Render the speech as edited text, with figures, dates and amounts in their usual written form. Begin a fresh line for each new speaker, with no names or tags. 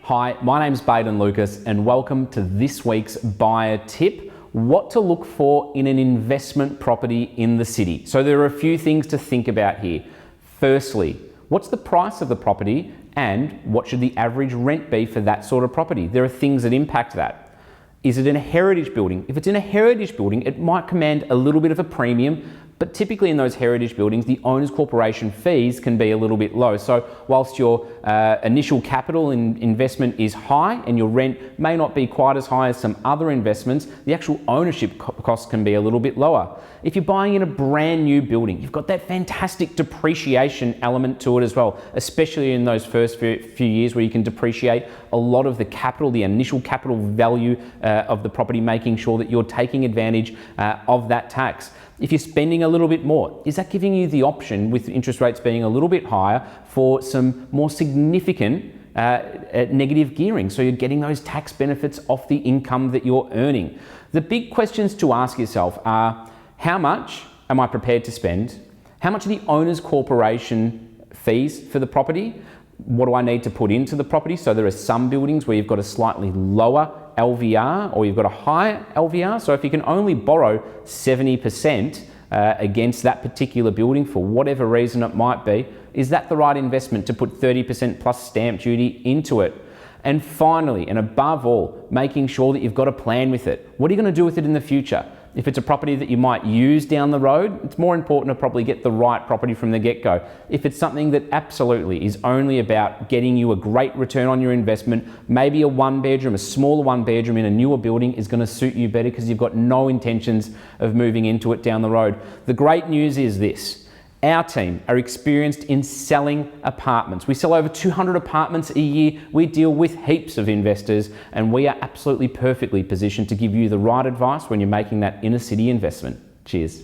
Hi, my name's Baden Lucas and welcome to this week's buyer tip, what to look for in an investment property in the city. So there are a few things to think about here. Firstly, what's the price of the property and what should the average rent be for that sort of property? There are things that impact that. Is it in a heritage building? If it's in a heritage building, it might command a little bit of a premium, but typically in those heritage buildings, the owner's corporation fees can be a little bit low. So whilst your initial capital investment is high and your rent may not be quite as high as some other investments, the actual ownership costs can be a little bit lower. If you're buying in a brand new building, you've got that fantastic depreciation element to it as well, especially in those first few years where you can depreciate a lot of the capital, the initial capital value of the property, making sure that you're taking advantage of that tax. If you're spending a little bit more, is that giving you the option, with interest rates being a little bit higher, for some more significant negative gearing? So you're getting those tax benefits off the income that you're earning. The big questions to ask yourself are, how much am I prepared to spend? How much are the owner's corporation fees for the property? What do I need to put into the property? So there are some buildings where you've got a slightly lower LVR or you've got a higher LVR. So if you can only borrow 70% against that particular building for whatever reason it might be, is that the right investment to put 30% plus stamp duty into it? And finally, and above all, making sure that you've got a plan with it. What are you going to do with it in the future? If it's a property that you might use down the road, it's more important to probably get the right property from the get-go. If it's something that absolutely is only about getting you a great return on your investment, maybe a one bedroom, a smaller one bedroom in a newer building is going to suit you better because you've got no intentions of moving into it down the road. The great news is this. Our team are experienced in selling apartments. We sell over 200 apartments a year. We deal with heaps of investors, and we are absolutely perfectly positioned to give you the right advice when you're making that inner city investment. Cheers.